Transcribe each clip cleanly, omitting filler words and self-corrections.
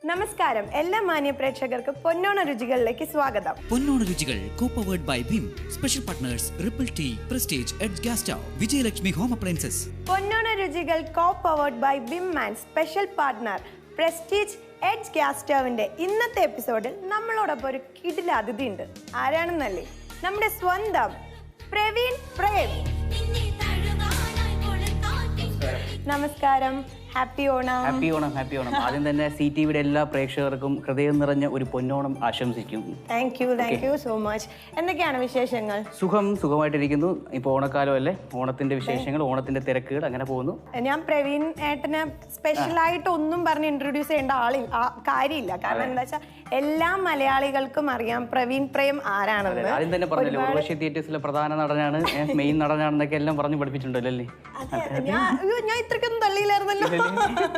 നമസ്കാരം എല്ലാ മാന്യ പ്രേക്ഷകർക്ക് പൊന്നോണ രുചികളിലേക്ക് സ്വാഗതം. പൊന്നോണ രുചികൾ co-powered by Vim. Special partners Ripple Tea, Prestige, Edge Gas Stove, Vijayalakshmi Home Appliances. പൊന്നോണ രുചികൾ co-powered by Vim and special partner Prestige, Edge Gas Stoveന്റെ ഇന്നത്തെ എപ്പിസോഡിൽ നമ്മളോടൊപ്പം ഒരു കിടില അതിഥി ഉണ്ട്. ആരാണെന്നല്ലേ? നമ്മുടെ സ്വന്തം പ്രവീൺ പ്രേം. നമസ്കാരം. Happy Onam. Happy Onam, happy Onam. ആദ്യം തന്നെ CTVയുടെ എല്ലാ പ്രേക്ഷകർക്കും ഹൃദയം നിറഞ്ഞ ഒരു പൊന്നോണം ആശംസിക്കും. Thank you so much. എന്തൊക്കെയാണ് വിശേഷങ്ങൾ? സുഖമായിട്ടിരിക്കുന്നു. ഇപ്പോൾ ഓണക്കാലം അല്ലേ, ഓണത്തിന്റെ വിശേഷങ്ങൾ, ഓണത്തിന്റെ തിരക്കുകൾ അങ്ങനെ പോകുന്നു. ഞാൻ പ്രവീൺ ഏട്ടനെ സ്പെഷ്യലായിട്ട് ഒന്നും പറഞ്ഞ് ഇൻട്രൊഡ്യൂസ് ചെയ്യേണ്ട കാര്യമില്ല. കാരണം എന്താ വെച്ചാൽ എല്ലാ മലയാളികൾക്കും അറിയാം പ്രവീൺ പ്രേം ആരാണെന്ന്. ആദ്യം തന്നെ പറഞ്ഞല്ലോ, ഉർവശി തിയേറ്റേഴ്സിലെ പ്രധാന നടനാണ്, മെയിൻ നടനാണെന്നൊക്കെ എല്ലാം പറഞ്ഞു പഠിപ്പിച്ചിട്ടുണ്ടല്ലോ അല്ലേ? ഞാൻ ഇത്രയ്ക്കൊന്നും തള്ളിയില്ലായിരുന്നല്ലോ.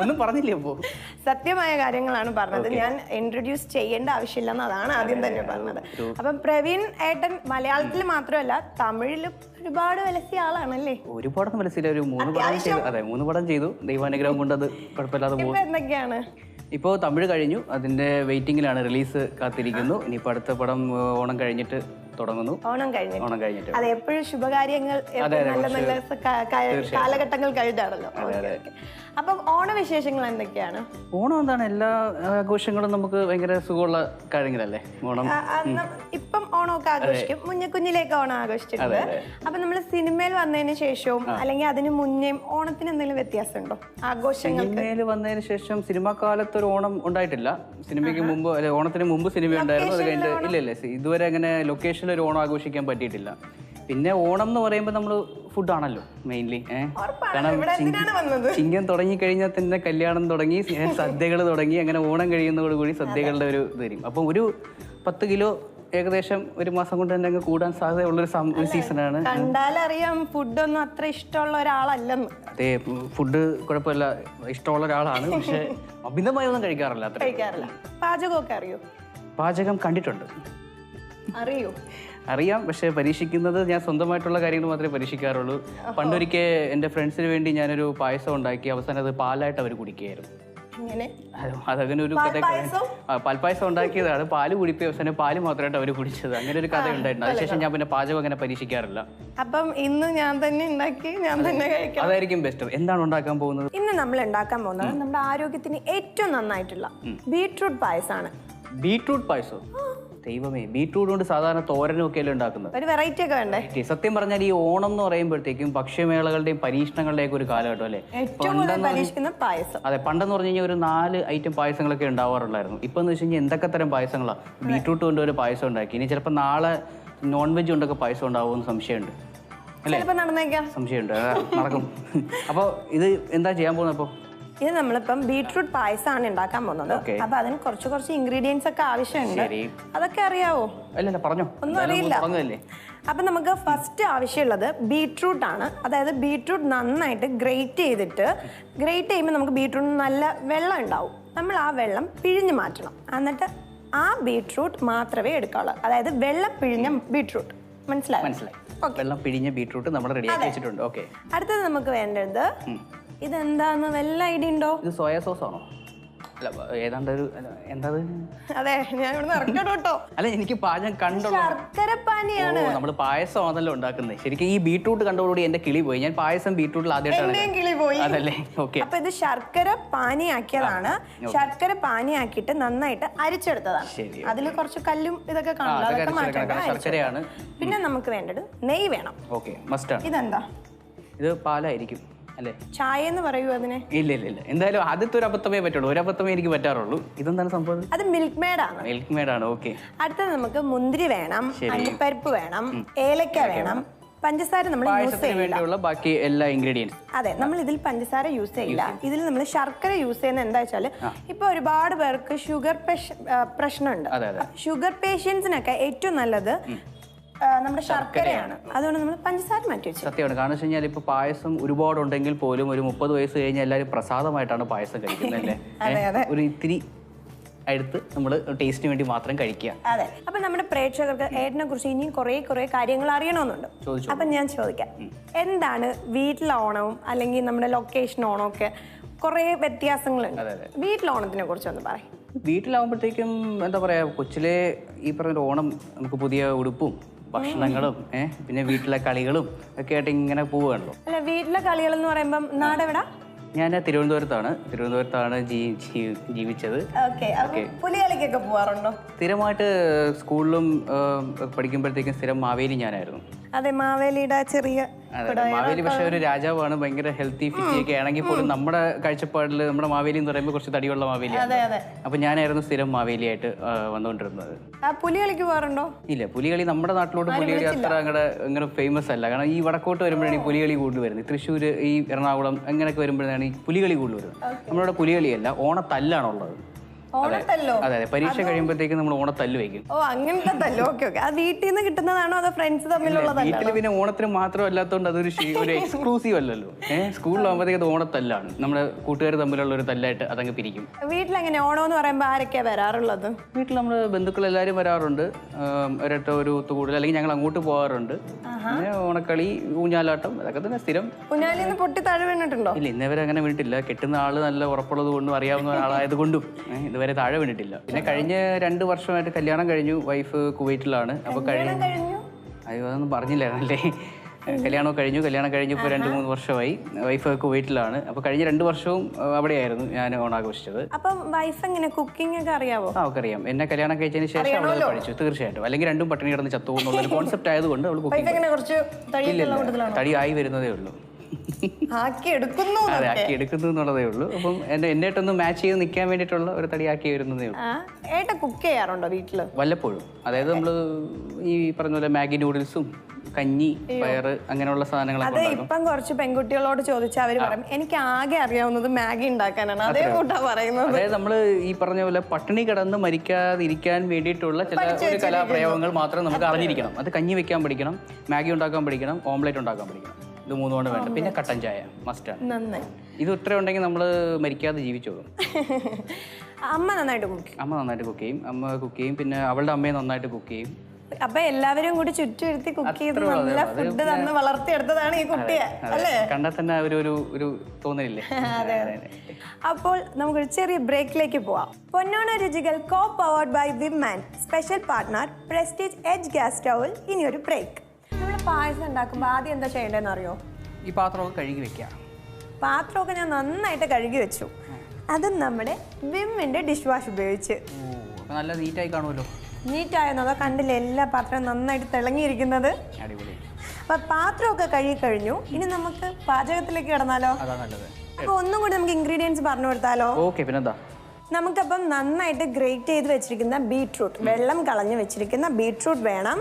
ഒന്നും പറഞ്ഞില്ലേ? അപ്പോ സത്യമായ കാര്യങ്ങളാണ് പറഞ്ഞത്. ഞാൻ ഇൻട്രൊഡ്യൂസ് ചെയ്യേണ്ട ആവശ്യമില്ലെന്ന് അതാണ് ആദ്യം തന്നെ പറഞ്ഞത്. അപ്പം പ്രവീൺ ഏട്ടൻ മലയാളത്തിൽ മാത്രമല്ല തമിഴിലും ഒരുപാട് വിലസിയ ആളാണല്ലേ? ഒരുപാടൊന്നും മനസ്സില്ല, ഒരു 3 പടം ചെയ്തു. അതെ, 3 പടം ചെയ്തു. ദൈവാനുഗ്രഹം കൊണ്ട് അത് കുഴപ്പമില്ലാതെ പോകും. എന്തൊക്കെയാണ്? ഇപ്പോൾ തമിഴ് കഴിഞ്ഞു, അതിന്റെ വെയിറ്റിംഗിലാണ്, റിലീസ് കാത്തിരിക്കുന്നു. ഇനിയിപ്പോൾ അടുത്ത പടം ഓണം കഴിഞ്ഞിട്ട് തുടങ്ങുന്നു. ഓണം കഴിഞ്ഞിട്ട് അത് എപ്പോഴും ശുഭകാര്യങ്ങൾ നല്ല കാലഘട്ടങ്ങൾ കഴിഞ്ഞാണല്ലോ. അപ്പം ഓണവിശേഷങ്ങൾ എന്തൊക്കെയാണ്? ഓണം എന്താണ്, എല്ലാ ആഘോഷങ്ങളും നമുക്ക് ഭയങ്കര സുഖമുള്ള കാര്യങ്ങളല്ലേ ഓണം. ഇപ്പം ഓണമൊക്കെ ആഘോഷിക്കും, കുഞ്ഞിലേക്ക് ഓണം ആഘോഷിച്ചിട്ടുണ്ട്. അപ്പൊ നമ്മൾ സിനിമയിൽ വന്നതിന് ശേഷവും അല്ലെങ്കിൽ അതിന് മുന്നേയും ഓണത്തിന് എന്തെങ്കിലും വ്യത്യാസമുണ്ടോ? ആഘോഷങ്ങൾ സിനിമയിൽ വന്നതിന് ശേഷം സിനിമാ കാലത്ത് ഒരു ഓണം ഉണ്ടായിട്ടില്ല. സിനിമയ്ക്ക് മുമ്പ്, അല്ലെ ഓണത്തിന് മുമ്പ് സിനിമ ഉണ്ടായിരുന്നു. അത് കഴിഞ്ഞിട്ട് ഇല്ല ഇതുവരെ അങ്ങനെ ലൊക്കേഷനിൽ ഒരു ഓണം ആഘോഷിക്കാൻ പറ്റിയിട്ടില്ല. പിന്നെ ഓണം എന്ന് പറയുമ്പോൾ നമ്മൾ ഫുഡാണല്ലോ മെയിൻലി. കാരണം ചിങ്ങം തുടങ്ങി കഴിഞ്ഞാൽ തന്നെ കല്യാണം തുടങ്ങി, സദ്യകൾ തുടങ്ങി, അങ്ങനെ ഓണം കഴിയുന്നതോടുകൂടി സദ്യകളുടെ ഒരു ഇത് വരും. അപ്പം ഒരു 10 കിലോ ഏകദേശം ഒരു മാസം കൊണ്ട് തന്നെ അങ്ങ് കൂടാൻ സാധ്യതയുള്ളൊരു സീസണാണ്. കണ്ടാലറിയാം ഫുഡൊന്നും അത്ര ഇഷ്ടമുള്ള ഒരാളല്ലെന്ന്. അതെ, ഫുഡ് കുഴപ്പമില്ല, ഇഷ്ടമുള്ള ഒരാളാണ്. പക്ഷെ അമിതമായി ഒന്നും കഴിക്കാറില്ല. പാചകമൊക്കെ അറിയോ? പാചകം കണ്ടിട്ടുണ്ട്, അറിയാം. പക്ഷെ പരീക്ഷിക്കുന്നത് ഞാൻ സ്വന്തമായിട്ടുള്ള കാര്യങ്ങൾ മാത്രമേ പരീക്ഷിക്കാറുള്ളൂ. പണ്ടൊരിക്കൽ എൻ്റെ ഫ്രണ്ട്സിന് വേണ്ടി ഞാനൊരു പായസം ഉണ്ടാക്കി, അവസാനം അത് പാലായിട്ട് അവർ കുടിക്കുകയായിരുന്നു. അതങ്ങനെ ഒരു കഥ, പാൽപ്പായസം ഉണ്ടാക്കിയതാണ്, പാല് കുടിപ്പിയ അവസാനം പാല് മാത്രമായിട്ട് അവർ കുടിച്ചത്. അങ്ങനെ ഒരു കഥ ഉണ്ടായിട്ടുണ്ട്. അതിനുശേഷം ഞാൻ പിന്നെ പാചകം അങ്ങനെ പരീക്ഷിക്കാറില്ല. അപ്പം ഇന്ന് ഞാൻ തന്നെ ഉണ്ടാക്കി ഞാൻ തന്നെ കഴിക്കാം, അതായിരിക്കും ബെസ്റ്റ്. എന്താണ് ഉണ്ടാക്കാൻ പോകുന്നത്? ഇന്ന് നമ്മൾ ഉണ്ടാക്കാൻ പോകുന്നത് നമ്മുടെ ആരോഗ്യത്തിന് ഏറ്റവും നന്നായിട്ടുള്ള ബീട്രൂട്ട് പായസമാണ്. ബീട്രൂട്ട് പായസം? ദൈവമേ, ബീട്രൂട്ട് കൊണ്ട് സാധാരണ തോരനും ഒക്കെ അല്ലേ ഉണ്ടാക്കുന്നത്? ഒരു വെറൈറ്റി ഒക്കെ വേണ്ടേ? സത്യം പറഞ്ഞാൽ ഈ ഓണം എന്ന് പറയുമ്പോഴത്തേക്കും ഭക്ഷ്യമേളകളുടെയും പരീക്ഷണങ്ങളുടെയും ഒക്കെ ഒരു കാലഘട്ടം അല്ലേ? അതെ, പണ്ടെന്ന് പറഞ്ഞു കഴിഞ്ഞാൽ ഒരു 4 ഐറ്റം പായസങ്ങളൊക്കെ ഉണ്ടാവാറുള്ളായിരുന്നു. ഇപ്പൊ എന്ന് വെച്ച് കഴിഞ്ഞാൽ എന്തൊക്കെ തരം പായസങ്ങളാണ്. ബീട്രൂട്ട് കൊണ്ട് ഒരു പായസം ഉണ്ടാക്കി, ഇനി ചിലപ്പോൾ നാളെ നോൺ വെജ് കൊണ്ടൊക്കെ പായസം ഉണ്ടാവുമെന്ന് സംശയമുണ്ട് അല്ലേ? സംശയമുണ്ട്, നടക്കും. അപ്പോൾ ഇത് എന്താ ചെയ്യാൻ പോകുന്നത്? അപ്പോൾ ഇത് നമ്മളിപ്പം ബീട്രൂട്ട് പായസമാണ് ഉണ്ടാക്കാൻ പോകുന്നത്. അപ്പൊ അതിന് കുറച്ച് ഇൻഗ്രീഡിയൻസ് ഒക്കെ ആവശ്യമുണ്ട്. അതൊക്കെ അറിയാവോ? ഒന്നും അറിയില്ല. അപ്പൊ നമുക്ക് ഫസ്റ്റ് ആവശ്യമുള്ളത് ബീട്രൂട്ട് ആണ്. അതായത് ബീട്രൂട്ട് നന്നായിട്ട് ഗ്രേറ്റ് ചെയ്യുമ്പോൾ നമുക്ക് ബീട്രൂട്ടിന് നല്ല വെള്ളം ഉണ്ടാവും. നമ്മൾ ആ വെള്ളം പിഴിഞ്ഞ് മാറ്റണം. എന്നിട്ട് ആ ബീട്രൂട്ട് മാത്രമേ എടുക്കാവുള്ളൂ. അതായത് വെള്ളം പിഴിഞ്ഞ ബീട്രൂട്ട്. മനസ്സിലായി? വെള്ളം പിഴിഞ്ഞ ബീട്രൂട്ട് നമ്മൾ റെഡിയാക്കി വെച്ചിട്ടുണ്ട്. ഓക്കെ, അടുത്തത് നമുക്ക് വേണ്ടത് ഇതെന്താന്ന് വല്ല ഐഡിയ ഉണ്ടോ? ഇത് സോയാ സോസ് ആണോ? ഏതാണ്ട് ഒരു എന്താ? അതെ, ഞാൻ ഇവിടെ ഇറക്കണം കേട്ടോ. അല്ല, എനിക്ക് പാചകം കണ്ടുള്ള ശർക്കരപ്പാനിയാണ്. നമ്മള് പായസം ആണല്ലോ ഉണ്ടാക്കുന്നത്. ശരിക്കും ഈ ബീട്രൂട്ട് കണ്ടോടുകൂടി എന്റെ കിളി പോയി. ഞാൻ പായസം ബീട്രൂട്ടിൽ ആദ്യമായിട്ടാണ്. അതല്ലേ? ഓക്കെ. അപ്പൊ ഇത് ശർക്കര പാനിയാക്കിയതാണ്. ശർക്കര പാനിയാക്കിയിട്ട് നന്നായിട്ട് അരിച്ചെടുത്തതാണ്. അതിൽ കുറച്ച് കല്ലും ഇതൊക്കെ ശർക്കരയാണ്. പിന്നെ നമുക്ക് വേണ്ടത് നെയ്യ് വേണം. ഓക്കെ, മസ്റ്റാണ്. ഇതെന്താ? ഇത് പാലായിരിക്കും അല്ലേ? ചായ എന്ന് പറയൂ അതിനെ? ഇല്ല, എന്തായാലും ആദ്യത്തെ ഒരു അബദ്ധമേ പറ്റുള്ളൂ. ഒരു അബദ്ധമേ എനിക്ക് പറ്റാറുള്ളൂ. ഇതെന്താണ് സംഭവം? അത് മിൽക്ക് മെയ്ഡാണ്. മിൽക്ക് മെയ്ഡാണ്. ഓക്കെ. അടുത്തത് നമുക്ക് മുന്തിരി വേണം, അണ്ടിപ്പരിപ്പ് വേണം, ഏലക്ക വേണം, പഞ്ചസാര നമ്മൾ യൂസ് ചെയ്യില്ല. ബാക്കി എല്ലാ ഇൻഗ്രീഡിയൻസ്. അതെ, നമ്മൾ ഇതിൽ പഞ്ചസാര യൂസ് ചെയ്യില്ല. ഇതിൽ നമ്മൾ ശർക്കര യൂസ് ചെയ്യുന്നത് എന്താ വെച്ചാൽ ഇപ്പൊ ഒരുപാട് പേർക്ക് ഷുഗർ പ്രശ്നമുണ്ട്. ഷുഗർ പേഷ്യൻസിനൊക്കെ ഏറ്റവും നല്ലത് നമ്മുടെ ശർക്കരയാണ്. അതുകൊണ്ട് നമ്മൾ പഞ്ചസാര മാറ്റി വെച്ചു. സത്യമാണ്. കാരണം വെച്ച് കഴിഞ്ഞാൽ ഇപ്പൊ പായസം ഒരുപാട് ഉണ്ടെങ്കിൽ പോലും ഒരു 30 വയസ്സ് കഴിഞ്ഞാൽ എല്ലാവരും പ്രസാദമായിട്ടാണ് പായസം കഴിക്കുന്നത് അല്ലേ? ഒരു ഇത്തിരി എടുത്ത് നമ്മൾ ടേസ്റ്റിന് വേണ്ടി മാത്രം കഴിക്കുക. അതെ. അപ്പൊ നമ്മുടെ പ്രേക്ഷകർക്ക് ഏട്ടനെ കുറിച്ച് ഇനിയും കുറെ കാര്യങ്ങൾ അറിയണമെന്നുണ്ട്. അപ്പൊ ഞാൻ ചോദിക്കാം, എന്താണ് വീട്ടിലെ ഓണവും അല്ലെങ്കിൽ നമ്മുടെ ലൊക്കേഷൻ ഓണവും ഒക്കെ കുറെ വ്യത്യാസങ്ങളുണ്ട്. വീട്ടിലെ ഓണത്തിനെ കുറിച്ച് ഒന്ന് പറയും. വീട്ടിലാവുമ്പോഴത്തേക്കും എന്താ പറയാ, കൊച്ചിലെ ഈ പറഞ്ഞ ഓണം നമുക്ക് പുതിയ ഉടുപ്പും ഭക്ഷണങ്ങളും പിന്നെ വീട്ടിലെ കളികളും ഒക്കെ ആയിട്ട് ഇങ്ങനെ പോവുകയാണല്ലോ. അല്ല, വീട്ടിലെ കളികൾ എന്ന് പറയുമ്പോൾ നാടെവിടാ? ഞാൻ തിരുവനന്തപുരത്താണ് ജീവിച്ചത്. പുലികളിക്കൊക്കെ പോവാറുണ്ടോ? സ്ഥിരമായിട്ട് സ്കൂളിലും പഠിക്കുമ്പോഴത്തേക്കും സ്ഥിരം മാവേലി ഞാനായിരുന്നു. അതെ, മാവേലിയുടെ ചെറിയ മാവേലി പക്ഷെ ഒരു രാജാവാണ്, ഭയങ്കര ഹെൽത്തി ഫിറ്റി ഒക്കെ ആണെങ്കിൽ പോലും നമ്മുടെ കാഴ്ചപ്പാടിൽ നമ്മുടെ മാവേലി എന്ന് പറയുമ്പോൾ കുറച്ച് തടിയുള്ള മാവേലിയാണ്. അപ്പൊ ഞാനായിരുന്നു സ്ഥിരം മാവേലിയായിട്ട് വന്നുകൊണ്ടിരുന്നത്. പുലികളിക്ക് പോകാറുണ്ടോ? ഇല്ല, പുലികളി നമ്മുടെ നാട്ടിലോട്ട് പുലികളി അത്ര അങ്ങനെ ഫേമസ് അല്ല. കാരണം ഈ വടക്കോട്ട് വരുമ്പോഴാണ് ഈ പുലികളി കൂടുതൽ വരുന്നത്. തൃശ്ശൂർ, ഈ എറണാകുളം അങ്ങനെയൊക്കെ വരുമ്പോഴാണ് ഈ പുലികളി കൂടുതൽ വരുന്നത്. നമ്മുടെ പുലികളിയല്ല, ഓണത്തല്ലാണുള്ളത്. അതെ, പരീക്ഷ കഴിയുമ്പോഴത്തേക്കും നമ്മൾ ഓണത്തല്ല് വയ്ക്കും. ഓ, അങ്ങനത്തെ തല്ലോ. Okay okay. അത് വീട്ടിൽ നിന്ന് കിട്ടുന്നതാണോ അതോ ഫ്രണ്ട്സ് തമ്മിലുള്ളതല്ലോ? വീട്ടിൽ പിന്നെ ഓണത്തിന് മാത്രം അല്ലാത്തതുകൊണ്ട് അതൊരു എക്സ്ക്ലൂസീവ് അല്ലല്ലോ. സ്കൂളിലാകുമ്പോഴത്തേക്ക് അത് ഓണത്തല്ലാണ്, നമ്മുടെ കൂട്ടുകാർ തമ്മിലുള്ള ഒരു തല്ലായിട്ട് അതങ്ങ് പിരിക്കും. വീട്ടിലെങ്ങനെ ഓണം എന്ന് പറയുമ്പോൾ ആരൊക്കെയാ വരാറുള്ളത്? വീട്ടിൽ നമ്മുടെ ബന്ധുക്കൾ എല്ലാവരും വരാറുണ്ട്. ഒരൊറ്റ ഒരു ഒത്തുകൂടൽ, അല്ലെങ്കിൽ ഞങ്ങൾ അങ്ങോട്ട് പോകാറുണ്ട്. പിന്നെ ഓണക്കളി, ഊഞ്ഞാലാട്ടം, അതൊക്കെ തന്നെ സ്ഥിരം. ഊഞ്ഞാലിന്ന് പൊട്ടി താഴെ വീണിട്ടുണ്ടോ? ഇല്ല, ഇന്നേവരെ അങ്ങനെ വീണിട്ടില്ല. കെട്ടുന്ന ആള് നല്ല ഉറപ്പുള്ളത് കൊണ്ടും അറിയാവുന്ന ആളായത് കൊണ്ടും ഇതുവരെ താഴെ വീണിട്ടില്ല. പിന്നെ കഴിഞ്ഞ 2 വർഷമായിട്ട് കല്യാണം കഴിഞ്ഞു. വൈഫ് കുവൈറ്റിലാണ്. അപ്പൊ അയ്യോ, അതൊന്നും പറഞ്ഞില്ലായിരുന്നല്ലേ. കല്യാണം കഴിഞ്ഞു ഇപ്പോൾ 2-3 വർഷമായി. വൈഫ് കുവൈറ്റിലാണ്. അപ്പൊ കഴിഞ്ഞ 2 വർഷവും അവിടെയായിരുന്നു ഞാൻ ഓണാഘോഷിച്ചത്. അപ്പം വൈഫ് എങ്ങനെ കുക്കിംഗ് ഒക്കെ അറിയാവോ? അവൾക്കറിയാം. എന്നെ കല്യാണം കഴിച്ചതിന് ശേഷം അവളത് പഠിച്ചു. തീർച്ചയായിട്ടും. അല്ലെങ്കിൽ രണ്ടും പട്ടിണി കിടന്ന് ചത്തു എന്നുള്ള കോൺസെപ്റ്റ് ആയതുകൊണ്ട് അവൾ തടി ആയി വരുന്നതേ ഉള്ളൂ. ആക്കി എടുക്കുന്നു എന്നുള്ളതേ ഉള്ളൂ. അപ്പം എന്റെ ആയിട്ടൊന്ന് മാച്ച് ചെയ്ത് നിൽക്കാൻ വേണ്ടിയിട്ടുള്ള ഒരു തടി ആക്കി വരുന്നതേ ഉള്ളൂ. ഏട്ടാ കുക്ക് ചെയ്യാറുണ്ടോ വീട്ടില്? വല്ലപ്പോഴും. അതായത് നമ്മള് ഈ പറഞ്ഞ പോലെ മാഗി നൂഡിൽസും കഞ്ഞി, പയറ്, അങ്ങനെയുള്ള സാധനങ്ങളൊക്കെ. ഇപ്പം കുറച്ച് പെൺകുട്ടികളോട് ചോദിച്ചാൽ അവര് പറയും എനിക്ക് ആകെ അറിയാവുന്നത് മാഗി ഉണ്ടാക്കാനാണ്. അതേ കൂട്ടാ പറയുന്നത്. അതായത് നമ്മള് ഈ പറഞ്ഞ പോലെ പട്ടിണി കിടന്ന് മരിക്കാതിരിക്കാൻ വേണ്ടിയിട്ടുള്ള ചില ഒരു കലാപ്രയോഗങ്ങൾ മാത്രം നമുക്ക് അറിഞ്ഞിരിക്കണം. അത് കഞ്ഞി വെക്കാൻ പഠിക്കണം, മാഗി ഉണ്ടാക്കാൻ പഠിക്കണം, ഓംലെറ്റ് ഉണ്ടാക്കാൻ പഠിക്കണം. ഇത് 3 കൊണ്ട് വേണ്ട. പിന്നെ കട്ടൻ ചായ മസ്റ്റാണ്. ഇത് ഇത്ര ഉണ്ടെങ്കിൽ നമ്മള് മരിക്കാതെ ജീവിച്ചോളും. അമ്മ നന്നായിട്ട് കുക്ക് ചെയ്യും. അമ്മ കുക്ക് ചെയ്യും. പിന്നെ അവളുടെ അമ്മയെ നന്നായിട്ട് കുക്ക് ചെയ്യും. അപ്പൊ എല്ലാവരും കൂടി ചുറ്റുവരുത്തി കുക്ക് ചെയ്ത് നല്ല ഫുഡ് തന്ന് വളർത്തിയെടുത്തതാണ് ഈ കുട്ടിയെ, അല്ലേ? കണ്ടാൽ തന്നെ ഒരു തോന്നലില്ലേ? അപ്പോൾ നമുക്കൊരു ചെറിയ ബ്രേക്കിലേക്ക് പോവാം. പൊന്നോണ രുചികൾ കോ പവർഡ് ബൈ വിംമാൻ, special partner Prestige Edge gas സ്റ്റൗവിൽ. ഇനി ഒരു ബ്രേക്ക്. നമ്മൾ പായസം ഉണ്ടാക്കുമ്പോൾ ആദ്യം എന്താ ചെയ്യേണ്ടതെന്ന് അറിയോ? ഈ പാത്രമൊക്കെ കഴുകി വെക്കുക. പാത്രമൊക്കെ ഞാൻ നന്നായിട്ട് കഴുകി വെച്ചു. അതും നമ്മുടെ വിമ്മിന്റെ ഡിഷ് വാഷ് ഉപയോഗിച്ച്. നല്ല നീറ്റായി കാണുമല്ലോ. നീറ്റായെന്നോ? കണ്ടില്ലേ എല്ലാ പാത്രവും നന്നായിട്ട് തിളങ്ങിയിരിക്കുന്നത്. അപ്പൊ പാത്രമൊക്കെ കഴുകി കഴിഞ്ഞു. ഇനി നമുക്ക് പാചകത്തിലേക്ക് കിടന്നാലോ? അപ്പൊ ഒന്നും കൂടി നമുക്ക് ഇൻഗ്രീഡിയൻസ് പറഞ്ഞു കൊടുത്താലോ? പിന്നെന്താ? നമുക്കപ്പം നന്നായിട്ട് ഗ്രേറ്റ് ചെയ്ത് വെച്ചിരിക്കുന്ന ബീട്രൂട്ട്, വെള്ളം കളഞ്ഞ് വെച്ചിരിക്കുന്ന ബീട്രൂട്ട് വേണം,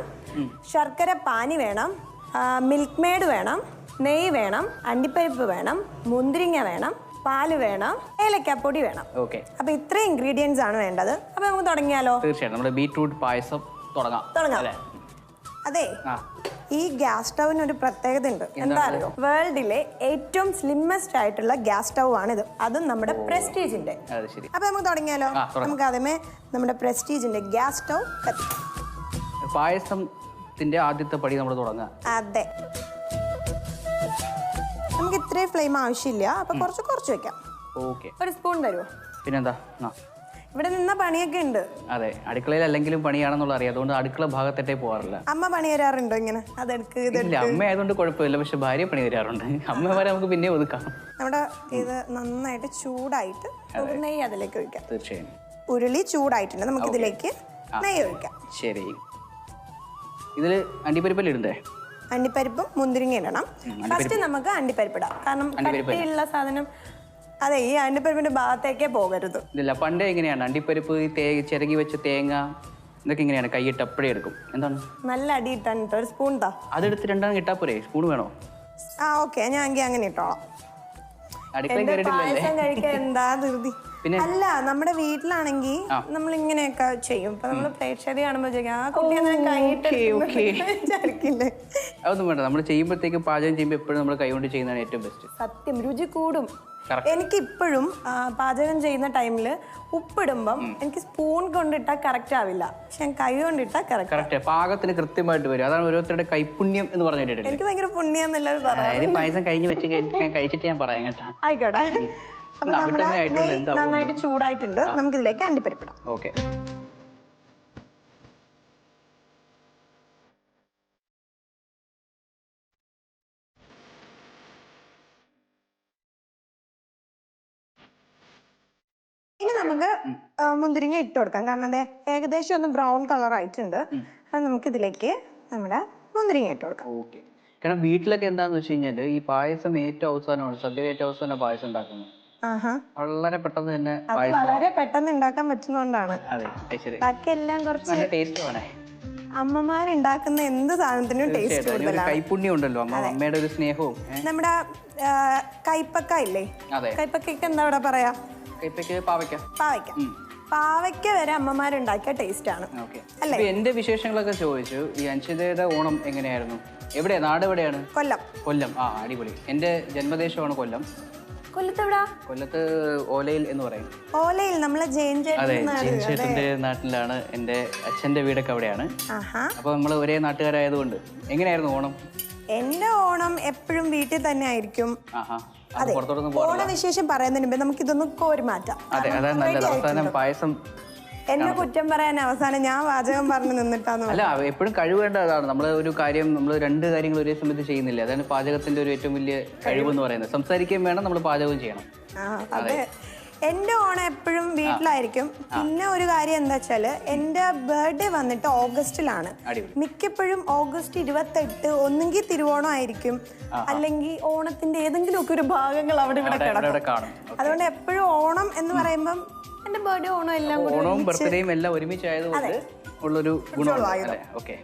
ശർക്കര പാനി വേണം, മിൽക്ക് മെയ്ഡ് വേണം, നെയ്യ് വേണം, അണ്ടിപ്പരിപ്പ് വേണം, മുന്തിരിങ്ങ വേണം, പാല് വേണം, ഏലക്കാപ്പൊടി വേണം. അപ്പൊ ഇത്രയും ഇൻഗ്രീഡിയൻസ് ആണ് വേണ്ടത്. അപ്പൊ നമുക്ക് തുടങ്ങിയാലോ? തീർച്ചയായിട്ടും. നമ്മുടെ ബീട്രൂട്ട് പായസം തുടങ്ങാം. അതെ, ഈ ഗ്യാസ് സ്റ്റൗവിന് ഒരു പ്രത്യേകത ഉണ്ട്. എന്താ അറിയോ? വേൾഡിലെ ഏറ്റവും സ്ലിമ്മസ്റ്റ് ആയിട്ടുള്ള ഗ്യാസ് സ്റ്റൗ ആണിത്. അതും നമ്മുടെ പ്രസ്റ്റീജിന്റെ. അപ്പൊ നമുക്ക് തുടങ്ങിയാലോ? നമുക്ക് ആദ്യമേ നമ്മുടെ പ്രസ്റ്റീജിന്റെ ഗ്യാസ് സ്റ്റൗ കത്തിക്കാം. പായസത്തിന്റെ ആദ്യത്തെ പടി നമ്മൾ തുടങ്ങാം. അതെ, നമുക്ക് ഇത്രയും ഫ്ലെയിം ആവശ്യമില്ല. അപ്പൊ കുറച്ച് വെക്കാം. ഒരു സ്പൂൺ തരുമോ? പിന്നെന്താ, ഇവിടെ നിന്ന പണിയൊക്കെ ഉണ്ട്. അതെ, അടുക്കളയിൽ അല്ലെങ്കിലും പണിയാണെന്നുള്ള അറിയാം. അതുകൊണ്ട് അടുക്കള ഭാഗത്തേട്ടേ പോകാറില്ല. അമ്മ പണി തരാറുണ്ടോ ഇങ്ങനെ? അതെടുക്ക്. അമ്മ ആയതുകൊണ്ട് കുഴപ്പമില്ല, പക്ഷെ ഭാര്യ പണി തരാറുണ്ട്. അമ്മമാരെ നമുക്ക് പിന്നെ ഒതുക്കാം. നമ്മുടെ ഇത് നന്നായിട്ട് ചൂടായിട്ട് നെയ്യ് അതിലേക്ക് ഒഴിക്കാം. തീർച്ചയായും. ഉരുളി ചൂടായിട്ടുണ്ട്. നമുക്ക് ഇതിലേക്ക് നെയ്യ് ഒഴിക്കാം. ശരി. ഇതില് അണ്ടിപ്പരിപ്പല്ലേ ഇടണ്ടേ? അണ്ടിപ്പരിപ്പും മുന്തിരിങ്ങ ഇടണം. ഫസ്റ്റ് നമുക്ക് അണ്ടിപ്പരിപ്പ് ഇടാം. കാരണം കട്ടിയുള്ള സാധനം. അതെ, ഈ അണ്ടിപ്പരിപ്പിന്റെ ഭാഗത്തേക്കേ പോകരുത്. ഇല്ല, പണ്ടേ എങ്ങനെയാണ് അണ്ടിപ്പരിപ്പ് ചിരകി വെച്ച തേങ്ങ ഇതൊക്കെ ഇങ്ങനെയാണ് കൈയിട്ട് അപ്പഴേ എടുക്കും. എന്താണ്? നല്ല അടി ഇട്ടാണ്. ഒരു സ്പൂൺ താ. അതെടുത്ത് 2 ഇട്ടാ പോരെ? സ്പൂൺ വേണോ? ഓക്കെ, ഞാൻ അങ്ങനെ ഇട്ടോളാം. പായസം കഴിക്കാൻ എന്താ ധൃതി. അല്ല, നമ്മുടെ വീട്ടിലാണെങ്കിൽ നമ്മൾ ഇങ്ങനെയൊക്കെ ചെയ്യും. ഇപ്പൊ നമ്മള് പ്രേക്ഷകരെ കാണുമ്പോ അതൊന്നും വേണ്ട. നമ്മൾ ചെയ്യുമ്പോഴത്തേക്ക് പാചകം ചെയ്യുമ്പോൾ എപ്പോഴും നമ്മൾ കൈകൊണ്ട് ചെയ്യുന്നതാണ് ഏറ്റവും ബെസ്റ്റ്. സത്യം, രുചി കൂടും. എനിക്ക് ഇപ്പോഴും പാചകം ചെയ്യുന്ന ടൈമില് ഉപ്പിടുമ്പം എനിക്ക് സ്പൂൺ കൊണ്ടിട്ടാ കറക്റ്റ് ആവില്ല, പക്ഷെ ഞാൻ കൈ കൊണ്ടിട്ടാ കറക്റ്റ് പാകത്തിന് കൃത്യമായിട്ട് വരും. അതാണ് ഓരോരുത്തരുടെ കൈപുണ്യം എന്ന് പറഞ്ഞിട്ടുണ്ട്. എനിക്ക് ഭയങ്കര പുണ്യം എന്നുള്ളത് പറയാം. പായസം കഴിഞ്ഞ് വെച്ച് കഴിച്ചിട്ട് ഞാൻ പറയാം കേട്ടോ. ആയിക്കോട്ടെ. അപ്പൊ നമ്മുടെ നെയ്യ് നന്നായിട്ട് ചൂടായിട്ടുണ്ട്. നമുക്ക് ഇതിലേക്ക് അണ്ടിപ്പരിപ്പിടാം. ഓക്കെ. ഇനി നമുക്ക് മുന്തിരിങ്ങ ഇട്ട് കൊടുക്കാം. കാരണം അതെ ഏകദേശം ഒന്ന് ബ്രൗൺ കളർ ആയിട്ടുണ്ട്. അത് നമുക്ക് ഇതിലേക്ക് നമ്മുടെ മുന്തിരിങ്ങ ഇട്ട് കൊടുക്കാം. ഓക്കെ. കാരണം വീട്ടിലൊക്കെ എന്താന്ന് വെച്ച് കഴിഞ്ഞാല് ഈ പായസം ഏറ്റവും അവസാനമാണ്, സദ്യ ഏറ്റവും അവസാനം പായസം ഉണ്ടാക്കുന്നത്. വളരെ പെട്ടെന്ന് തന്നെ വളരെ പെട്ടെന്ന് ഉണ്ടാക്കാൻ പറ്റുന്നോണ്ടാണ്. അതെ, ശരി. ബാക്കിയെല്ലാം കുറച്ച് ടേസ്റ്റ് വേണേ. അമ്മമാരുണ്ടാക്കുന്ന എന്ത് സാധനത്തിനും ടേസ്റ്റ് കൂടുതലാണ്. കൈപ്പുണ്യം ഉണ്ടല്ലോ, അമ്മയുടെ ഒരു സ്നേഹവും. നമ്മുടെ കൈപ്പക്ക ഇല്ലേ, കൈപ്പക്കയ്ക്ക് എന്താ ഇവിടെ പറയാ? പാവയ്ക്ക. പാവയ്ക്ക വരെ അമ്മമാരുണ്ടാക്കിയ ടേസ്റ്റ് ആണ് അല്ലേ? എന്റെ വിശേഷങ്ങളൊക്കെ ചോദിച്ചു. ഈ അൻഷിതയുടെ ഓണം എങ്ങനെയായിരുന്നു? എവിടെയാ, നാട് എവിടെയാണ്? കൊല്ലം. ആ, അടിപൊളി. എന്റെ ജന്മദേശമാണ് കൊല്ലം. കൊല്ലത്ത് ഓലയിൽ എന്ന് പറയും. ഓലയിൽ നമ്മളെ ചേട്ടന്റെ നാട്ടിലാണ്. എന്റെ അച്ഛന്റെ വീടൊക്കെ അവിടെയാണ്. അപ്പൊ നമ്മള് ഒരേ നാട്ടുകാരായതുകൊണ്ട് എങ്ങനെയായിരുന്നു ഓണം? എന്റെ ഓണം എപ്പോഴും വീട്ടിൽ തന്നെ ആയിരിക്കും. ഓണവിശേഷം പറയുന്നതിന് മുമ്പ് നമുക്ക് ഇതൊന്ന് കോരി മാറ്റാം. പായസം എന്നെ കുറ്റം പറയാൻ അവസാനം ഞാൻ വാചകം പറഞ്ഞു നിന്നിട്ടാന്ന്. അല്ല, എപ്പോഴും കഴിവേണ്ടതാണ്. നമ്മൾ ഒരു കാര്യം, നമ്മൾ രണ്ട് കാര്യങ്ങൾ ഒരേ സമയത്ത് ചെയ്യുന്നില്ല. അതാണ് പാചകത്തിന്റെ ഒരു ഏറ്റവും വലിയ കഴിവെന്ന് പറയുന്നത്. സംസാരിക്കുകയും വേണം, നമ്മൾ പാചകവും ചെയ്യണം. അതെ, എന്റെ ഓണം എപ്പോഴും വീട്ടിലായിരിക്കും. പിന്നെ ഒരു കാര്യം എന്താ വെച്ചാല്, എന്റെ ബർത്ത്ഡേ വന്നിട്ട് ഓഗസ്റ്റിലാണ്. മിക്കപ്പോഴും ഓഗസ്റ്റ് 28 ഒന്നെങ്കിൽ തിരുവോണം ആയിരിക്കും, അല്ലെങ്കിൽ ഓണത്തിന്റെ ഏതെങ്കിലും ഒക്കെ ഒരു ഭാഗങ്ങൾ അവിടെ ഇവിടെ കിടക്കും. അതുകൊണ്ട് എപ്പോഴും ഓണം എന്ന് പറയുമ്പം എന്റെ ബർത്ത്ഡേ ഓണം എല്ലാം ഓണവും ബർത്ത്ഡേയും എല്ലാം ഒരുമിച്ചായതുകൊണ്ട് ഉള്ളൊരു ഗുണമാണ്.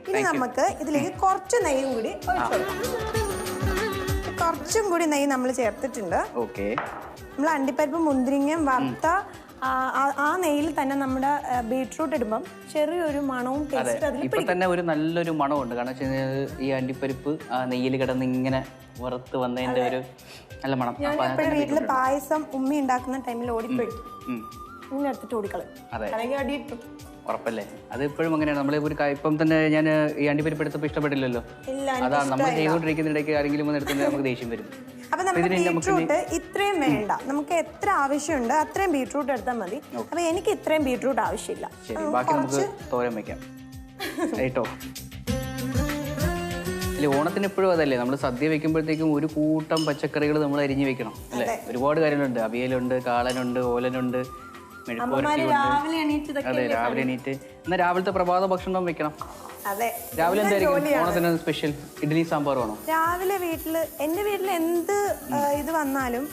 ഇനി നമുക്ക് ഇതിലേക്ക് കുറച്ച് നെയ്യും കൂടി ഒഴിച്ചു കൊടുക്കാം. കുറച്ചും കൂടി നെയ്യ് നമ്മൾ ചേർത്തിട്ടുണ്ട്. നമ്മൾ അണ്ടിപ്പരിപ്പ് മുന്തിരിങ്ങയും വറുത്ത ആ നെയ്യിൽ തന്നെ നമ്മുടെ ബീട്രൂട്ട് ഇടുമ്പം ചെറിയൊരു മണവും ഇപ്പൊ തന്നെ ഒരു നല്ലൊരു മണമുണ്ട്. കാരണം ഈ അണ്ടിപ്പരിപ്പ് ആ നെയ്യിൽ കിടന്ന് ഇങ്ങനെ വറുത്ത് വന്നതിന്റെ ഒരു നല്ല മണം. ഞാൻ എപ്പോഴും വീട്ടില് പായസം ഉമ്മി ഉണ്ടാക്കുന്ന ടൈമിൽ ഓടിപ്പോയി ഇങ്ങനെ എടുത്തിട്ട് ഓടിക്കളയും. അല്ലെങ്കിൽ അടിയിട്ടു. ഉറപ്പല്ലേ? അത് ഇപ്പോഴും അങ്ങനെയാണ്. നമ്മൾ ഒരു ഇപ്പം തന്നെ ഞാൻ ഈ അണ്ടിപ്പരിപ്പ് എടുത്തപ്പോൾ ഇഷ്ടപ്പെട്ടില്ലല്ലോ. അതാണ് നമ്മൾ ചെയ്തുകൊണ്ടിരിക്കുന്നിടയ്ക്ക് ആരെങ്കിലും ഒന്ന് എടുത്തിട്ട് നമുക്ക് ദേഷ്യം വരും. അപ്പൊ നമുക്ക് ബീട്രൂട്ട് ഇത്രയും വേണ്ട, നമുക്ക് എത്ര ആവശ്യമുണ്ട് അത്രയും ബീട്രൂട്ട് എടുത്താൽ മതി. അപ്പൊ എനിക്ക് ഇത്രയും ബീട്രൂട്ട് ആവശ്യമില്ല. ബാക്കി നമുക്ക് തോരൻ വെക്കാം കേട്ടോ. അല്ലെ, ഓണത്തിന് എപ്പോഴും അതല്ലേ, നമ്മൾ സദ്യ വെക്കുമ്പോഴത്തേക്കും ഒരു കൂട്ടം പച്ചക്കറികൾ നമ്മൾ അരിഞ്ഞു വെക്കണം അല്ലേ? ഒരുപാട് കാര്യങ്ങളുണ്ട്. അവിയലുണ്ട്, കാളനുണ്ട്, ഓലനുണ്ട്, അതെ, രാവിലെ എണീറ്റ് എന്നാൽ രാവിലത്തെ പ്രഭാത ഭക്ഷണം വെക്കണം. രാവിലെ എന്തായിരിക്കും ഓണത്തിന് സ്പെഷ്യൽ? ഇഡ്ഡലി സാമ്പാർ ആണോ? രാവിലെ എന്റെ വീട്ടിൽ എന്ത് ഇത് വന്നാലും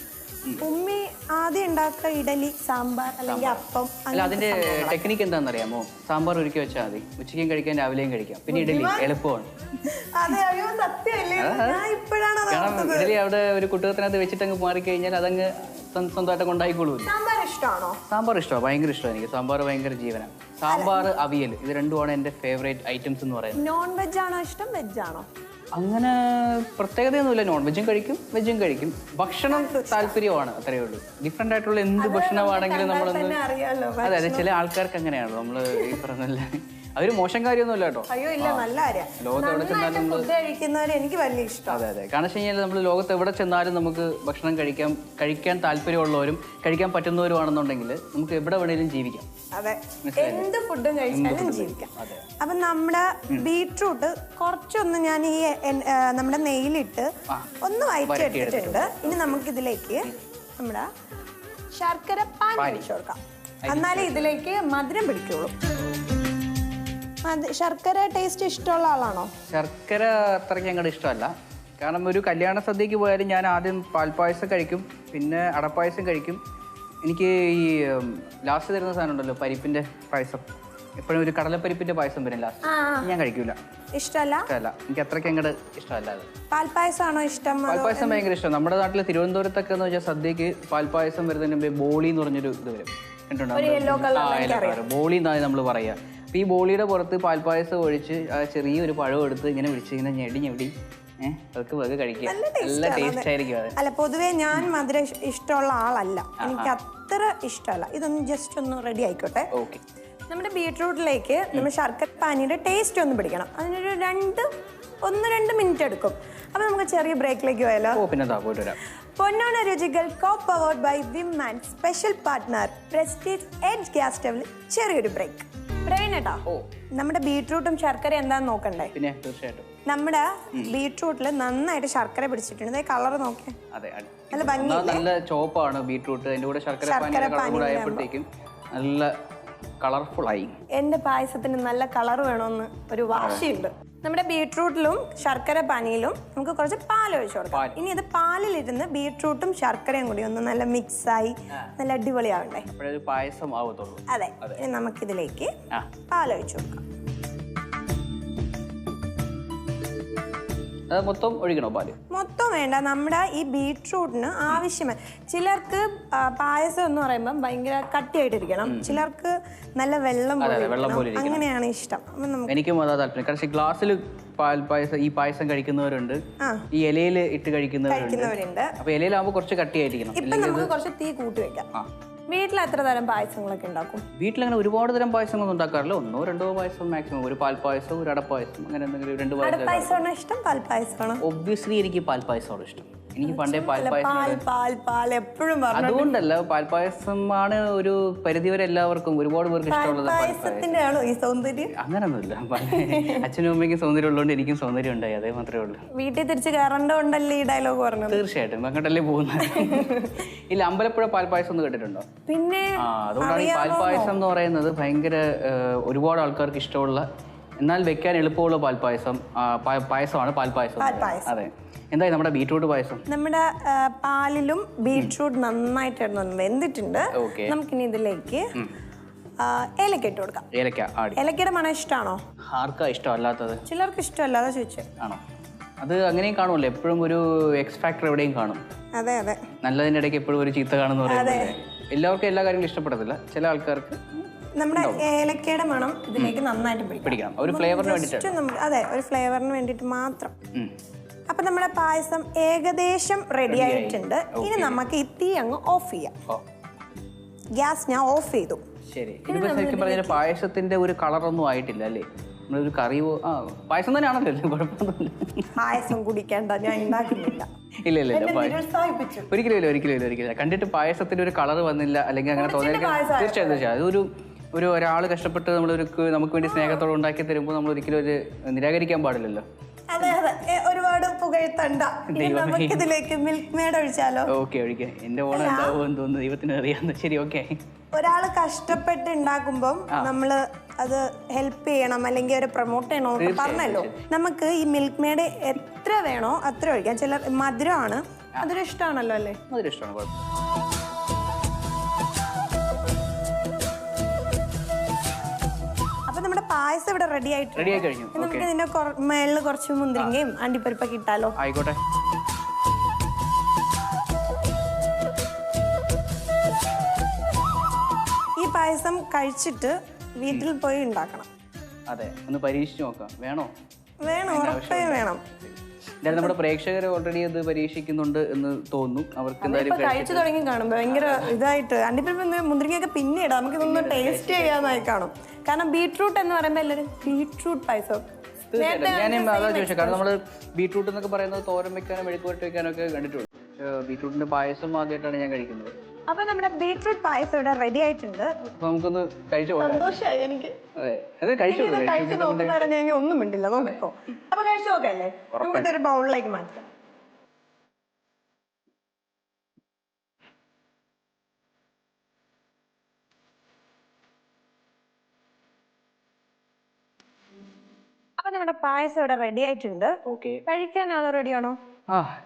ഉമ്മി ആദ്യം ഉണ്ടാക്കുക ഇഡലി, സാമ്പാർ അല്ലെങ്കിൽ അപ്പം. അല്ല, അതിന്റെ ടെക്നിക്ക് എന്താണെന്ന് അറിയാമോ? സാമ്പാർ ഒരുക്കി വെച്ചാൽ മതി, ഉച്ചയ്ക്കും കഴിക്കാം രാവിലെയും കഴിക്കാം. പിന്നെ ഇഡലി എളുപ്പമാണ്. കാരണം ഇഡലി അവിടെ ഒരു കുട്ടകത്തിനകത്ത് വെച്ചിട്ട് അങ്ങ് മാറിക്കഴിഞ്ഞാൽ അതങ്ങ് സ്വന്തമായിട്ട് കൊണ്ടായിക്കോളൂ. സാമ്പാർ ഇഷ്ടമാണ്, ഭയങ്കര ഇഷ്ടമാണ് എനിക്ക്. സാമ്പാർ ഭയങ്കര ജീവനാണ്. സാമ്പാർ, അവിയൽ, ഇത് രണ്ടുമാണ് എന്റെ ഫേവറേറ്റ് ഐറ്റംസ് എന്ന് പറയുന്നത്. നോൺ വെജ് ആണോ ഇഷ്ടം, വെജ് ആണോ? അങ്ങനെ പ്രത്യേകതയൊന്നുമില്ല. നോൺ വെജും കഴിക്കും, വെജും കഴിക്കും. ഭക്ഷണം താല്പര്യമാണ്, അത്രയേ ഉള്ളൂ. ഡിഫറെന്റ് ആയിട്ടുള്ള എന്ത് ഭക്ഷണമാണെങ്കിലും നമ്മളൊന്ന് അതെ, ചില ആൾക്കാർക്ക് അങ്ങനെയാണല്ലോ. നമ്മള് ഈ പറഞ്ഞ അതൊരു മോശം കാര്യമൊന്നുമില്ല കേട്ടോ. അയ്യോ ഇല്ല, നല്ല കാര്യം. ലോകത്ത് എവിടെ ചെന്നാലും എനിക്ക് വലിയ ഇഷ്ടം. അതെ അതെ, കാരണം വെച്ച് കഴിഞ്ഞാൽ നമ്മൾ ലോകത്ത് എവിടെ ചെന്നാലും നമുക്ക് ഭക്ഷണം കഴിക്കാൻ താല്പര്യമുള്ളവരും കഴിക്കാൻ പറ്റുന്നവരുമാണെന്നുണ്ടെങ്കിൽ നമുക്ക് എവിടെ വേണേലും ജീവിക്കാം. അതെ, എന്ത് ഫുഡും കഴിച്ചാലും ജീവിക്കാം. അപ്പൊ നമ്മുടെ ബീട്രൂട്ട് കുറച്ചൊന്ന് ഞാൻ ഈ നമ്മുടെ നെയ്യിലിട്ട് ഒന്ന് വഴറ്റിയെടുത്തിട്ടുണ്ട്. ഇനി നമുക്ക് ഇതിലേക്ക് നമ്മുടെ ശർക്കര പാനി ഒഴിച്ചു കൊടുക്കാം. എന്നാലേ ഇതിലേക്ക് മധുരം പിടിക്കുള്ളൂ. ശർക്കര ടേസ്റ്റ് ഇഷ്ടമുള്ള ആളാണോ? ശർക്കര അത്രയ്ക്ക് ഞങ്ങളുടെ ഇഷ്ടമല്ല. കാരണം ഒരു കല്യാണ സദ്യക്ക് പോയാലും ഞാൻ ആദ്യം പാൽപ്പായസം കഴിക്കും, പിന്നെ അടപ്പായസം കഴിക്കും. എനിക്ക് ഈ ലാസ്റ്റ് തരുന്ന സാധനം ഉണ്ടല്ലോ, പരിപ്പിന്റെ പായസം, എപ്പോഴും ഒരു കടലപ്പരിപ്പിന്റെ പായസം വരും ലാസ്റ്റ്, ഞാൻ കഴിക്കൂല. ഇഷ്ടമല്ല? എനിക്ക് അത്രയ്ക്ക് അങ്ങോട്ട് ഇഷ്ടമല്ല. അത് പാൽപ്പായസമാണോ ഇഷ്ടം? പാൽപ്പായസം ഭയങ്കര ഇഷ്ടം. നമ്മുടെ നാട്ടിൽ തിരുവനന്തപുരത്തൊക്കെ എന്ന് വെച്ചാൽ സദ്യക്ക് പാൽപ്പായസം വരുന്നതിന് മുമ്പ് ബോളി എന്ന് പറഞ്ഞൊരു ഇത് വരും. ബോളി എന്നാണ് നമ്മൾ പറയാ. അപ്പൊ ഈ ബോളിയുടെ പുറത്ത് പാൽപ്പായസം ഒഴിച്ച് ചെറിയൊരു പഴം എടുത്ത് ഇങ്ങനെ വിളിച്ച് ഇങ്ങനെ ഞെടി അതൊക്കെ കഴിക്കുക. നല്ല ടേസ്റ്റ് ആയിരിക്കും അത്. അല്ല, പൊതുവേ ഞാൻ മധുരം ഇഷ്ടമുള്ള ആളല്ല, എനിക്ക് അത്ര ഇഷ്ടമല്ല. ഇതൊന്ന് ജസ്റ്റ് ഒന്ന് റെഡി ആയിക്കോട്ടെ. നമ്മുടെ ബീട്രൂട്ടിലേക്ക് നമ്മൾ ശർക്കര പാനിയുടെ ടേസ്റ്റ് ഒന്ന് പിടിക്കണം. അതിനൊരു 1-2 മിനിറ്റ് എടുക്കും. അപ്പൊ നമുക്ക് ചെറിയ ബ്രേക്കിലേക്ക് പോയാലോ? പിന്നെ പോയിട്ട് വരാം. പൊന്നോണ രുചികൾ co-powered by Vim and special partner Prestige Edge gas സ്റ്റവിൽ ചെറിയൊരു ബ്രേക്ക്. പ്രവീണേട്ടാ, നമ്മുടെ ബീട്രൂട്ടും ശർക്കര എന്താന്ന് നോക്കണ്ടേ? പിന്നെ തീർച്ചയായിട്ടും നമ്മുടെ ബീട്രൂട്ടിൽ നന്നായിട്ട് ശർക്കര പിടിച്ചിട്ടുണ്ട്. കളർ നോക്കിയേ, നല്ല ഭംഗി, നല്ല ചോപ്പാണ് ബീട്രൂട്ട്. അതിന്റെ കൂടെ ശർക്കര ആയപ്പോഴത്തേക്കും നല്ല കളർഫുൾ ആയി. എന്റെ പായസത്തിന് നല്ല കളർ വേണമെന്ന് ഒരു വാശിയുണ്ട്. നമ്മുടെ ബീട്രൂട്ടിലും ശർക്കര പാനിയിലും നമുക്ക് കുറച്ച് പാൽ ഒഴിച്ചു കൊടുക്കാം. ഇനി ഇത് പാലിലിരുന്ന് ബീട്രൂട്ടും ശർക്കരയും കൂടി ഒന്ന് നല്ല മിക്സായി നല്ല അടിപൊളിയാവണ്ടേ? പായസം ആവത്തുള്ളൂ. അതെ, ഇനി നമുക്കിതിലേക്ക് പാൽ ഒഴിച്ചു കൊടുക്കാം. മൊത്തം ഒഴിക്കണോ പാല്? മൊത്തം വേണ്ട, നമ്മുടെ ഈ ബീട്രൂട്ടിന് ആവശ്യമായി. ചിലർക്ക് പായസം എന്ന് പറയുമ്പോൾ ഭയങ്കര കട്ടിയായിട്ടിരിക്കണം, ചിലർക്ക് നല്ല വെള്ളം പോലെ അങ്ങനെയാണ് ഇഷ്ടം. എനിക്കും അതാ താല്പര്യം. കാരണം ഗ്ലാസ്സിൽ ഈ പായസം കഴിക്കുന്നവരുണ്ട്, ഈ ഇലയിൽ ഇട്ട് കഴിക്കുന്നവരുണ്ട്. അപ്പൊ ഇലയിലാവുമ്പോൾ കുറച്ച് കട്ടിയായിരിക്കണം. ഇപ്പൊ നമുക്ക് കുറച്ച് തീ കൂട്ടി വെക്കാം. വീട്ടിൽ എത്ര തരം പായസങ്ങളൊക്കെ ഉണ്ടാക്കും? വീട്ടിലങ്ങനെ ഒരുപാട് തരം പായസങ്ങളൊന്നും ഉണ്ടാക്കാറില്ല. 1-2 പായസം മാക്സിമം. ഒരു പാൽപ്പായസം, ഒരു അടപ്പായസം, അങ്ങനെ എന്തെങ്കിലും 2 പായസം. ഇഷ്ടം പാൽപ്പായസമാണോ? ഒബ്വിയസ്ലി എനിക്ക് പാൽപ്പായസമാണ് ഇഷ്ടം. എനിക്ക് പണ്ടേ എപ്പോഴും അതുകൊണ്ടല്ല, പാൽപ്പായസമാണ് ഒരു പരിധിവരെ എല്ലാവർക്കും ഒരുപാട് പേർക്ക് ഇഷ്ടമുള്ളത്. അങ്ങനൊന്നുമില്ല, അച്ഛനും അമ്മയ്ക്കും സൗന്ദര്യം ഉള്ളതുകൊണ്ട് എനിക്കും സൗന്ദര്യം ഉണ്ടായി, അതേ മാത്രമേ ഉള്ളൂ. വീട്ടിൽ തിരിച്ച് കയറേണ്ടതുകൊണ്ടല്ലേ ഈ ഡയലോഗ് പറഞ്ഞത്? തീർച്ചയായിട്ടും അങ്ങോട്ടല്ലേ പോകുന്നത്. ഇല്ല, അമ്പലപ്പുഴ പാൽപ്പായസം ഒന്ന് കേട്ടിട്ടുണ്ടോ? പിന്നെ അതുകൊണ്ടാണ് ഈ പാൽപ്പായസം എന്ന് പറയുന്നത് ഭയങ്കര ഒരുപാട് ആൾക്കാർക്ക് ഇഷ്ടമുള്ള, എന്നാൽ വെക്കാൻ എളുപ്പമുള്ള പായസമാണ് പാൽപ്പായസം. അതെ. എന്തായി നമ്മുടെ ബീട്രൂട്ട് പായസം? നമ്മുടെ പാലിലും ബീട്രൂട്ട് നന്നായിട്ട് വെന്തിട്ടുണ്ട്. നമുക്കിനി ഇതിലേക്ക് ഏലക്ക ഇട്ട് കൊടുക്കാം. ഏലക്കയുടെ മണം ഇഷ്ടമാണോ? ആർക്കാ ഇഷ്ടമല്ലാത്തത്? ചിലർക്ക് ഇഷ്ടമല്ലാതെ ചോദിച്ചേ. ആണോ? അത് അങ്ങനെയും കാണുമല്ലോ, എപ്പോഴും ഒരു എക്സ് ഫാക്ടർ എവിടെയും കാണും. അതെ അതെ, നല്ലതിന്റെ ഇടയ്ക്ക് എപ്പോഴും ഒരു ചീത്ത കാണുന്ന പറയുന്നത്. എല്ലാവർക്കും എല്ലാ കാര്യങ്ങളും ഇഷ്ടപ്പെടത്തില്ല, ചില ആൾക്കാർക്ക് നമ്മുടെ ഏലക്കയുടെ മണം ഇതിലേക്ക് നന്നായിട്ട് പിടിക്കണം, ഒരു ഫ്ലേവറിന് വേണ്ടിയിട്ട്. അതെ, ഒരു ഫ്ലേവറിന് വേണ്ടിയിട്ട് മാത്രം. അപ്പൊ നമ്മുടെ പായസം ഏകദേശം റെഡി ആയിട്ടുണ്ട്. ഇനി നമുക്ക് ഈ തീ അങ്ങ് ഓഫ് ചെയ്യാം. ഗ്യാസ് ഞാൻ ഓഫ് ചെയ്തു. ശരി. ഇതിപ്പോ ശരിക്കും പറഞ്ഞാൽ പായസത്തിന്റെ ഒരു കളറൊന്നും ആയിട്ടില്ല അല്ലേ? നമ്മളൊരു കറിയോ പായസം തന്നെയാണല്ലോ, കുഴപ്പമൊന്നുമില്ല. പായസം കുടിക്കേണ്ട, ഞാൻ ഉണ്ടാക്കുന്നില്ല. ഇല്ല ഇല്ല ഒരിക്കലും കണ്ടിട്ട് പായസത്തിന്റെ ഒരു കളർ വന്നില്ല അല്ലെങ്കിൽ അങ്ങനെ തോന്നിയ. തീർച്ചയായും അതൊരു ഒരാൾ കഷ്ടപ്പെട്ട് നമുക്ക് വേണ്ടി സ്നേഹത്തോടെ ഉണ്ടാക്കി തരുമ്പോൾ നമ്മൾ ഒരിക്കലും ഒരു നിരാകരിക്കാൻ പാടില്ലല്ലോ. അതെ അതെ, ഒരുപാട് പുകഴ്ത്തണ്ട. നമുക്കിതിലേക്ക് മിൽക്ക് മേഡ് ഒഴിച്ചാലോ? ഓക്കെ, ഒഴിക്കാം. എന്റെ ഓണം എന്താവുമെന്ന് തോന്നുന്നു ദൈവത്തിന് അറിയാവുന്ന. ശരി, ഓക്കെ. ഒരാള് കഷ്ടപ്പെട്ട് ഉണ്ടാക്കുമ്പോൾ നമ്മള് അത് ഹെൽപ്പ് ചെയ്യണം അല്ലെങ്കിൽ ഒരു പ്രൊമോട്ട് ചെയ്യണോ പറഞ്ഞല്ലോ. നമുക്ക് ഈ മിൽക്ക് മേഡ് എത്ര വേണോ അത്ര ഒഴിക്കാം. ചിലർ മധുരമാണ്, മധുരം ഇഷ്ടമാണല്ലോ അല്ലേ? മധുരം ഇഷ്ടമാണ്, കുഴപ്പമില്ല. നമ്മുടെ പായസം ഇവിടെ റെഡി ആയി കഴിഞ്ഞു. നമുക്ക് ഇതിന്റെ മേളില് കുറച്ച് മുന്തിരിങ്ങയും അണ്ടിപ്പരിപ്പൊക്കെ ഇട്ടാലോ? ആയിക്കോട്ടെ. ഈ പായസം കഴിച്ചിട്ട് വീട്ടിൽ പോയി ഉണ്ടാക്കണം. അതെ, ഒന്ന് പരീക്ഷിച്ച് നോക്കാം. വേണം, ഉറപ്പായും വേണം. നമ്മുടെ പ്രേക്ഷകർ ഓൾറെഡി അത് പരീക്ഷിക്കുന്നുണ്ട് എന്ന് തോന്നുന്നു. അവർക്ക് എന്തായാലും കഴിച്ചു തുടങ്ങി കാണും ഭയങ്കര ഇതായിട്ട്. അണ്ടിപ്പരിപ്പ് മുന്തിരിങ്ങയൊക്കെ പിന്നെ ഇടാം, നമുക്ക് ഇതൊന്ന് ടേസ്റ്റ് ചെയ്യാനായി കാണും. കാരണം ബീട്രൂട്ട് എന്ന് പറയുമ്പോൾ എല്ലാവരും ബീട്രൂട്ട് പായസം. ഞാൻ അതാ ചോദിച്ചത്, കാരണം നമ്മള് ബീട്രൂട്ട് എന്നൊക്കെ പറയുന്നത് തോരൻ വെക്കാനും മെഴുക്കുവരട്ടി വെക്കാനും ഒക്കെ കണ്ടിട്ടുണ്ട്. ബീട്രൂട്ടിന്റെ പായസം ആദ്യമായിട്ടാണ് ഞാൻ കഴിക്കുന്നത്. അപ്പൊ നമ്മുടെ ബീട്രൂട്ട് പായസം ഇവിടെ റെഡി ആയിട്ടുണ്ട്. നമുക്കൊന്ന് കഴിച്ചു നോക്കാം. സന്തോഷമായി എനിക്ക്. കഴിച്ചു നോക്കുന്ന ഒന്നും മിണ്ടില്ല, നോക്കിക്കോ. അപ്പൊ കഴിച്ചു നോക്കല്ലേ? നമുക്കിതൊരു ബൗളിലേക്ക് മാറ്റാം. അപ്പൊ നമ്മുടെ പായസം ഇവിടെ റെഡി ആയിട്ടുണ്ട്. കഴിക്കാൻ അത് റെഡിയാണോ?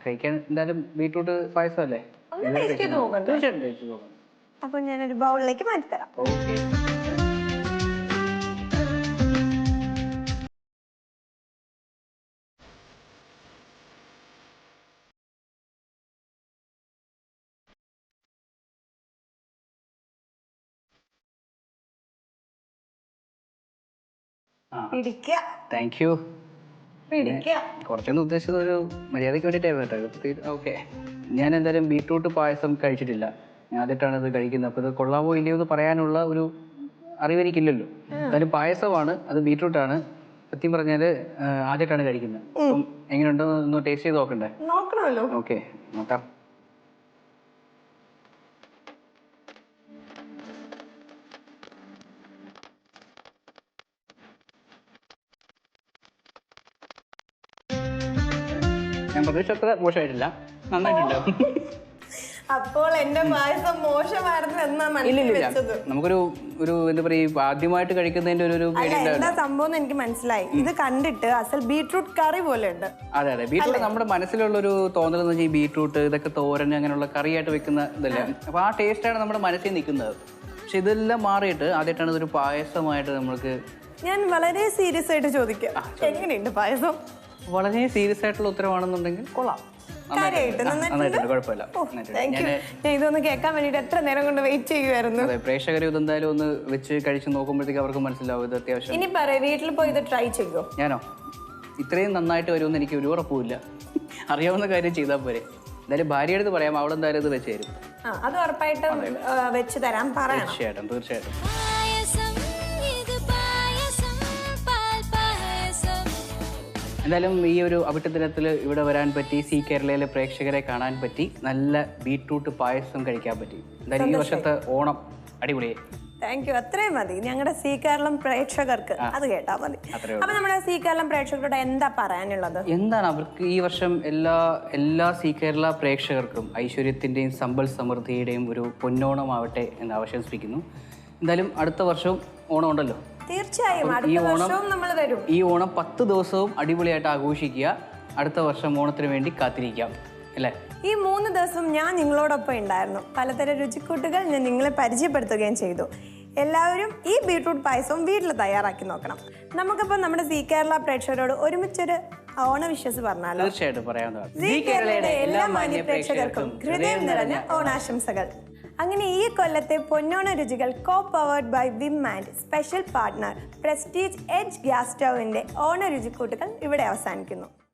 കഴിക്കാൻ എന്തായാലും ബീട്രൂട്ട് പായസം അല്ലേ? അപ്പൊ ഞാനൊരു ബൗളിലേക്ക് മാറ്റിത്തരാം. Thank you. കുറച്ചൊന്നും ഉദ്ദേശിച്ചത് ഒരു മര്യാദയ്ക്ക് വേണ്ടിയിട്ടായിരുന്നു. ഓക്കെ, ഞാൻ എന്തായാലും ബീട്രൂട്ട് പായസം കഴിച്ചിട്ടില്ല, ഞാൻ ആദ്യമായിട്ടാണ് ഇത് കഴിക്കുന്നത്. അപ്പോൾ ഇത് കൊള്ളാമോ ഇല്ലയോ എന്ന് പറയാനുള്ള ഒരു അറിവെനിക്കില്ലല്ലോ. എന്തായാലും പായസമാണ്, അത് ബീട്രൂട്ടാണ്. സത്യം പറഞ്ഞാൽ ആദ്യമായിട്ടാണ് കഴിക്കുന്നത്. അപ്പം എങ്ങനെയുണ്ടോ ഒന്ന് ടേസ്റ്റ് ചെയ്ത് നോക്കണ്ടേ? നോക്കണമല്ലോ. ഓക്കെ, നോക്കാം. ഞാൻ പ്രതീക്ഷിച്ചത്ര മോശമായിട്ടില്ല, നന്നായിട്ടുണ്ട്. അപ്പോൾ എന്റെ പായസം മോശമായിരുന്നു എന്നാ വെച്ചത്. നമുക്കൊരു എന്താ പറയുക, ആദ്യമായിട്ട് കഴിക്കുന്നതിന്റെ ഒരു എന്താ സംഭവം എനിക്ക് മനസ്സിലായി. ഇത് കണ്ടിട്ട് അസൽ ബീട്രൂട്ട് കറി പോലെ ഉണ്ട്. അതെ, ബീട്രൂട്ട് നമ്മുടെ മനസ്സിലുള്ള ഒരു തോന്നൽ എന്ന് വെച്ചാൽ ഈ ബീട്രൂട്ട് ഇതൊക്കെ തോരൻ അങ്ങനെയുള്ള കറിയായിട്ട് വെക്കുന്ന ഇതല്ലേ, അപ്പൊ ആ ടേസ്റ്റാണ് നമ്മുടെ മനസ്സിൽ നിൽക്കുന്നത്. പക്ഷെ ഇതെല്ലാം മാറിയിട്ട് ആദ്യമായിട്ടാണ് ഇതൊരു പായസമായിട്ട് നമ്മൾക്ക്. ഞാൻ വളരെ സീരിയസ് ആയിട്ട് ചോദിക്കാം, എങ്ങനെയുണ്ട് പായസം? വളരെ സീരിയസ് ആയിട്ടുള്ള ഉത്തരവാണെന്നുണ്ടെങ്കിൽ കൊള്ളാം, കുഴപ്പമില്ല. ഞാൻ ഇതൊന്ന് കേൾക്കാൻ വേണ്ടിട്ട് എത്ര നേരം കൊണ്ട് വെയിറ്റ് ചെയ്യുമായിരുന്നു. അതെ, പ്രേക്ഷകർ ഇതെന്തായാലും ഒന്ന് വെച്ച് കഴിച്ച് നോക്കുമ്പോഴത്തേക്ക് അവർക്ക് മനസ്സിലാവും ഇത് അത്യാവശ്യം. ഇനി പറയാം, വീട്ടിൽ പോയി ഇത് ട്രൈ ചെയ്യോ? ഞാനോ ഇത്രയും നന്നായിട്ട് വരുമെന്ന് എനിക്ക് ഒരു ഉറപ്പുമില്ല. അറിയാവുന്ന കാര്യം ചെയ്താൽ പോരെ. എന്തായാലും ഭാര്യയുടെ അടുത്ത് പറയാം, അവളെന്തായാലും ഇത് വെച്ച് തരും. അത് ഉറപ്പായിട്ടും വെച്ച് തരാൻ പറയാം. തീർച്ചയായിട്ടും. എന്തായാലും ഈ ഒരു അവിട്ടത്തിനത്തിൽ ഇവിടെ വരാൻ പറ്റി, സീ കേരളയിലെ പ്രേക്ഷകരെ കാണാൻ പറ്റി, നല്ല ബീട്രൂട്ട് പായസം കഴിക്കാൻ പറ്റി. എന്തായാലും ഈ വർഷത്തെ ഓണം അടിപൊളിയായി. താങ്ക് യു, അത്രയും മതി ഞങ്ങളുടെ സീ കേരളം പ്രേക്ഷകർക്ക്. അത് കേട്ടാ മതി. അപ്പൊ നമ്മുടെ സീ കേരളം പ്രേക്ഷകരോട് എന്താ പറയാനുള്ളത്? എന്താണ് അവർക്ക് ഈ വർഷം എല്ലാ സീ കേരള പ്രേക്ഷകർക്കും ഐശ്വര്യത്തിന്റെയും സമ്പൽ സമൃദ്ധിയുടെയും ഒരു പൊന്നോണമാവട്ടെ എന്ന് ആശംസിക്കുന്നു. എന്തായാലും അടുത്ത വർഷവും ഓണം ഉണ്ടല്ലോ. തീർച്ചയായും അടുത്ത വർഷവും നമ്മൾ വരും. ഈ ഓണം 10 ദിവസവും അടിപൊളിയായിട്ട് ആഘോഷിക്കുക. അടുത്ത വർഷം ഓണത്തിന് വേണ്ടി കാത്തിരിക്കാം അല്ലേ? ഈ 3 ദിവസം ഞാൻ നിങ്ങളോടൊപ്പം ഉണ്ടായിരുന്നു. പലതരം രുചിക്കൂട്ടുകൾ ഞാൻ നിങ്ങളെ പരിചയപ്പെടുത്തുകയും ചെയ്തു. എല്ലാവരും ഈ ബീട്രൂട്ട് പായസവും വീട്ടിൽ തയ്യാറാക്കി നോക്കണം. നമുക്കിപ്പോൾ നമ്മുടെ സീ കേരള പ്രേക്ഷകരോട് ഒരുമിച്ചൊരു ഓണവിശ്വസ് പറഞ്ഞാലോ? തീർച്ചയായിട്ടും പറയാവുന്നതാണ്. സീ കേരളയുടെ എല്ലാ മാന്യ പ്രേക്ഷകർക്കും ഹൃദയം നിറഞ്ഞ ഓണാശംസകൾ. അങ്ങനെ ഈ കൊല്ലത്തെ പൊന്നോണ രുചികൾ co-powered by Vim and special partner Prestige Edge gas സ്റ്റൗവിന്റെ ഓണ രുചിക്കൂട്ടുകൾ ഇവിടെ അവസാനിക്കുന്നു.